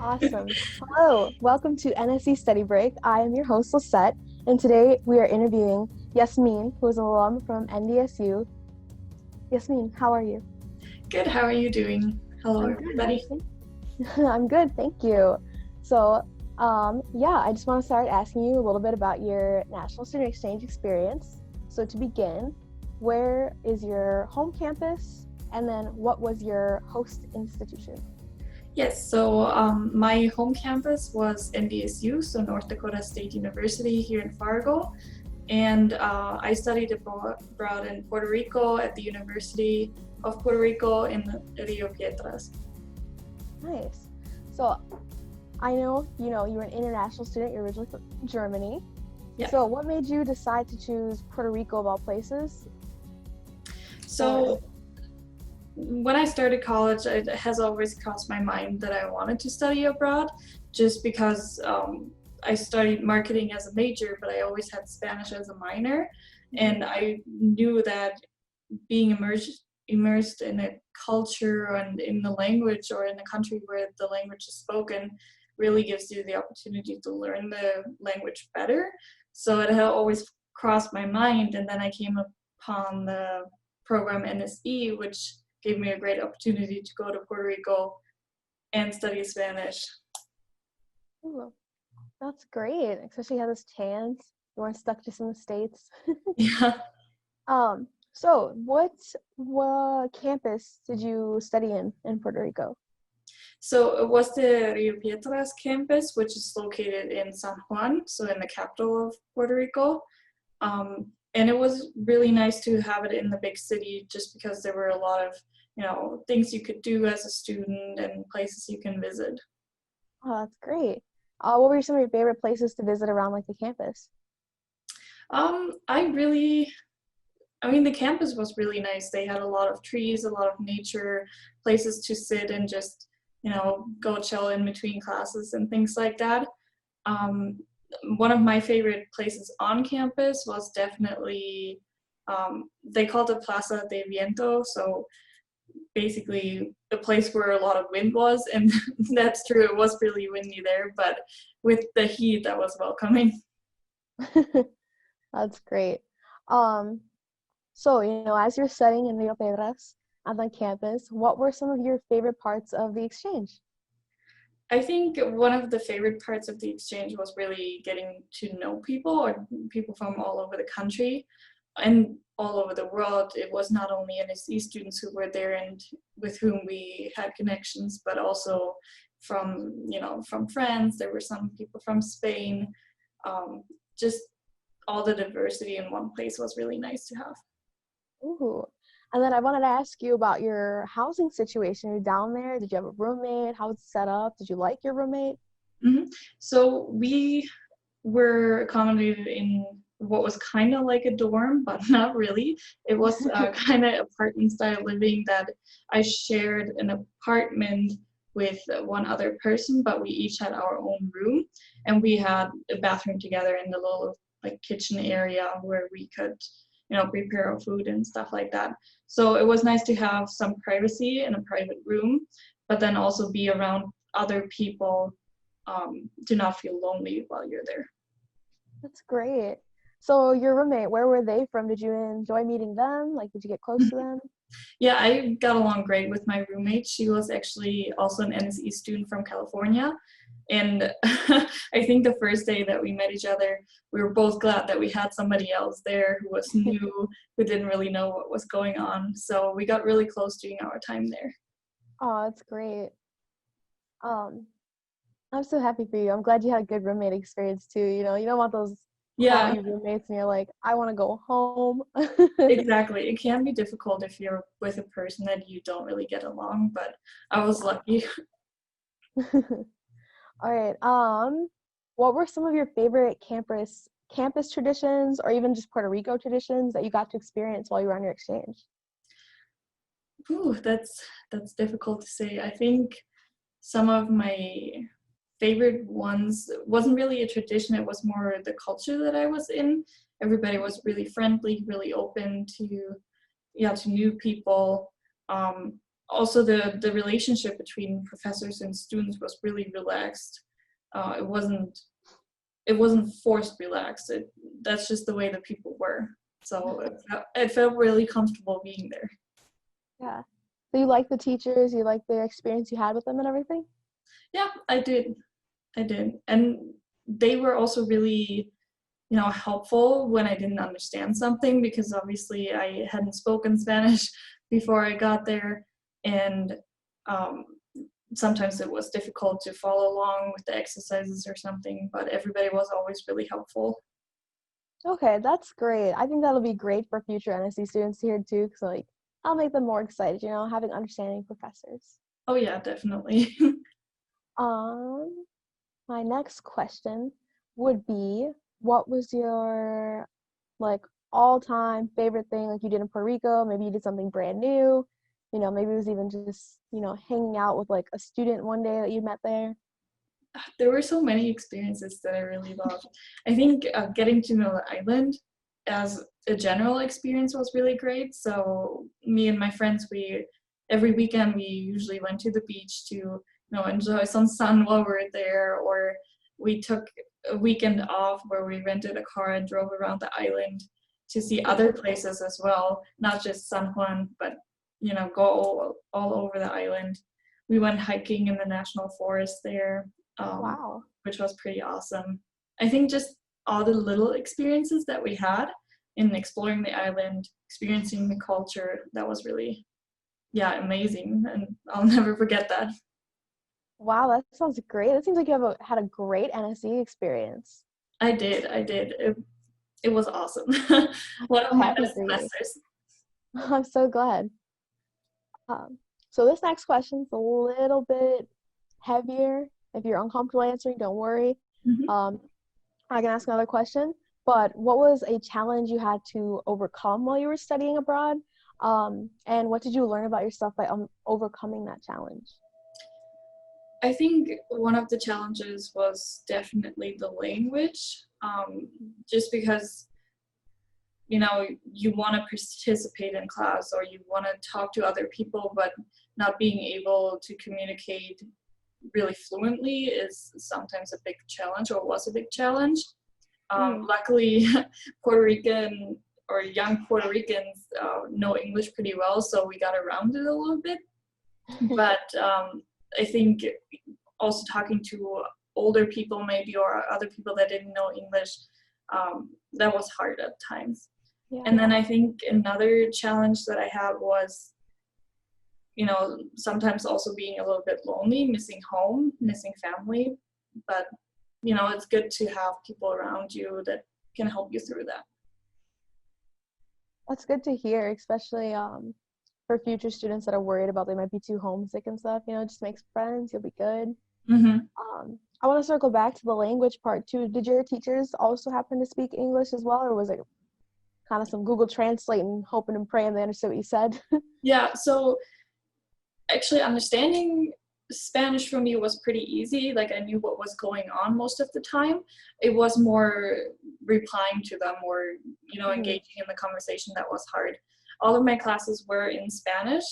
Awesome. Hello, welcome to NSE Study Break. I am your host, Lisette, and today we are interviewing Yasmin, who is an alum from NDSU. Yasmin, how are you? Good, how are you doing? Hello, I'm everybody. good. I'm good, thank you. So, I just want to start asking you a little bit about your National Student Exchange experience. So to begin, where is your home campus, and then what was your host institution? Yes, so my home campus was NDSU, so North Dakota State University here in Fargo. And I studied abroad in Puerto Rico at the University of Puerto Rico in Rio Piedras. Nice. So I know, you were an international student. You're originally from Germany. Yeah. So what made you decide to choose Puerto Rico of all places? So when I started college, it has always crossed my mind that I wanted to study abroad, just because I studied marketing as a major, but I always had Spanish as a minor. And I knew that being immersed in a culture and in the language, or in a country where the language is spoken, really gives you the opportunity to learn the language better. So it had always crossed my mind, and then I came upon the program NSE, which gave me a great opportunity to go to Puerto Rico and study Spanish. Ooh, that's great, especially you had this chance. You weren't stuck just in the States. Yeah. So what campus did you study in Puerto Rico? So it was the Rio Piedras campus, which is located in San Juan, so in the capital of Puerto Rico. And it was really nice to have it in the big city, just because there were a lot of, things you could do as a student and places you can visit. Oh, that's great. What were some of your favorite places to visit around the campus? The campus was really nice. They had a lot of trees, a lot of nature, places to sit and just, go chill in between classes and things like that. One of my favorite places on campus was definitely, they called it Plaza de Viento, so basically the place where a lot of wind was, and that's true, it was really windy there, but with the heat, that was welcoming. That's great. So, as you're studying in Rio Piedras on the campus, what were some of your favorite parts of the exchange? I think one of the favorite parts of the exchange was really getting to know people, or people from all over the country and all over the world. It was not only NSE students who were there and with whom we had connections, but also from France. There were some people from Spain. Just all the diversity in one place was really nice to have. Ooh. And then I wanted to ask you about your housing situation. You're down there. Did you have a roommate? How was it set up? Did you like your roommate? Mm-hmm. So we were accommodated in what was kind of like a dorm, but not really. It was kind of apartment style living, that I shared an apartment with one other person, but we each had our own room, and we had a bathroom together in the little kitchen area where we could prepare our food and stuff like that. So it was nice to have some privacy in a private room, but then also be around other people, to not feel lonely while you're there. That's great. So your roommate, where were they from? Did you enjoy meeting them? Did you get close to them? Yeah, I got along great with my roommate. She was actually also an NSE student from California. And I think the first day that we met each other, we were both glad that we had somebody else there who was new, who didn't really know what was going on. So we got really close during our time there. Oh, that's great. I'm so happy for you. I'm glad you had a good roommate experience too. You don't want those Yeah, crummy roommates and you're like, I want to go home. exactly. It can be difficult if you're with a person that you don't really get along, but I was lucky. All right. What were some of your favorite campus traditions, or even just Puerto Rico traditions, that you got to experience while you were on your exchange? Ooh, that's difficult to say. I think some of my favorite ones wasn't really a tradition. It was more the culture that I was in. Everybody was really friendly, really open to new people. also the relationship between professors and students was really relaxed. It wasn't forced relaxed. That's just the way the people were. So it felt really comfortable being there. Yeah. So you like the teachers, you like the experience you had with them and everything? Yeah, I did. And they were also really, helpful when I didn't understand something, because obviously I hadn't spoken Spanish before I got there. And um, sometimes it was difficult to follow along with the exercises or something, but everybody was always really helpful. Okay, that's great. I think that'll be great for future NSC students to hear too, because like I'll make them more excited, having understanding professors. Oh yeah, definitely. Um, my next question would be, what was your like all-time favorite thing like you did in Puerto Rico? Maybe you did something brand new. Maybe it was even just, hanging out with like a student one day that you met there. There were so many experiences that I really loved. I think getting to know the island as a general experience was really great. So me and my friends, every weekend we usually went to the beach to enjoy some sun while we were there, or we took a weekend off where we rented a car and drove around the island to see other places as well, not just San Juan, but go all over the island. We went hiking in the national forest there, Wow. which was pretty awesome. I think just all the little experiences that we had in exploring the island, experiencing the culture, that was really, amazing, and I'll never forget that. Wow, that sounds great. It seems like you had a great NSC experience. I did. It was awesome. I'm One so of my happy best for you. semesters. I'm so glad. So this next question's a little bit heavier. If you're uncomfortable answering, don't worry. Mhm. I can ask another question. But what was a challenge you had to overcome while you were studying abroad? And what did you learn about yourself by overcoming that challenge? I think one of the challenges was definitely the language, just because you want to participate in class or you want to talk to other people, but not being able to communicate really fluently is sometimes a big challenge, or was a big challenge. Luckily, Puerto Rican or young Puerto Ricans know English pretty well, so we got around it a little bit. But I think also talking to older people maybe, or other people that didn't know English, that was hard at times. Yeah. And then I think another challenge that I had was, sometimes also being a little bit lonely, missing home, missing family. But, it's good to have people around you that can help you through that. That's good to hear, especially for future students that are worried about they might be too homesick and stuff. Just make friends, you'll be good. Mm-hmm. I want to circle back to the language part too. Did your teachers also happen to speak English as well, or was it kind of some Google Translate and hoping and praying they understood what you said? Yeah, so actually understanding Spanish for me was pretty easy. Like, I knew what was going on most of the time. It was more replying to them, or engaging in the conversation, that was hard. All of my classes were in Spanish,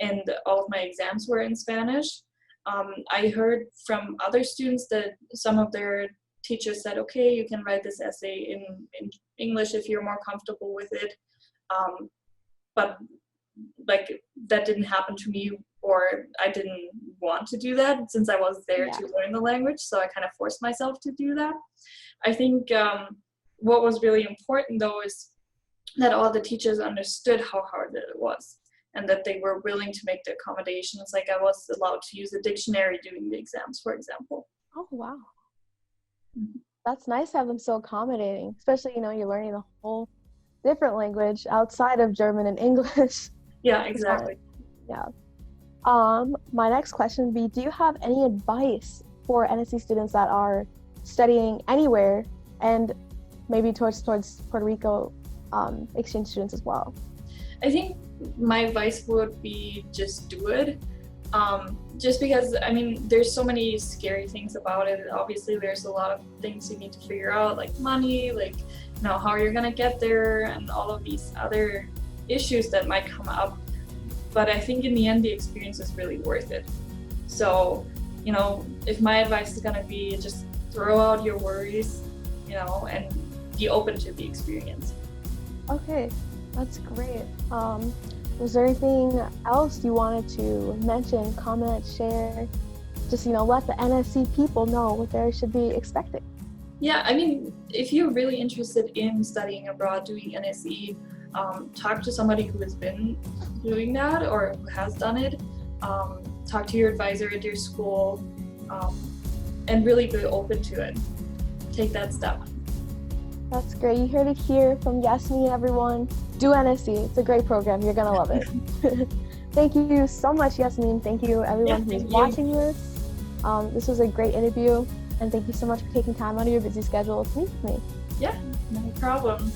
and all of my exams were in Spanish. I heard from other students that some of their teachers said, okay, you can write this essay in English if you're more comfortable with it. But like, that didn't happen to me, or I didn't want to do that since I was there to learn the language. So I kind of forced myself to do that. I think what was really important though is that all the teachers understood how hard it was, and that they were willing to make the accommodations. Like, I was allowed to use a dictionary during the exams, for example. Oh, wow. Mm-hmm. That's nice to have them so accommodating, especially, you're learning a whole different language outside of German and English. Yeah, exactly. Yeah. My next question would be, do you have any advice for NSC students that are studying anywhere, and maybe towards Puerto Rico exchange students as well? I think my advice would be just do it. Just because, there's so many scary things about it. Obviously, there's a lot of things you need to figure out, like money, like, how you're gonna get there, and all of these other issues that might come up. but I think in the end the experience is really worth it. So, if my advice is gonna be, just throw out your worries, and be open to the experience. Okay, that's great. Was there anything else you wanted to mention, comment, share? Just, let the NSC people know what they should be expecting. Yeah, I mean, if you're really interested in studying abroad, doing NSE, talk to somebody who has been doing that or who has done it. Talk to your advisor at your school, and really be open to it. Take that step. That's great. You heard it here from Yasmin, everyone. Do NSE. It's a great program. You're going to love it. Thank you so much, Yasmin. Thank you, everyone who's watching this. This was a great interview, and thank you so much for taking time out of your busy schedule to meet with me. Yeah, no problem.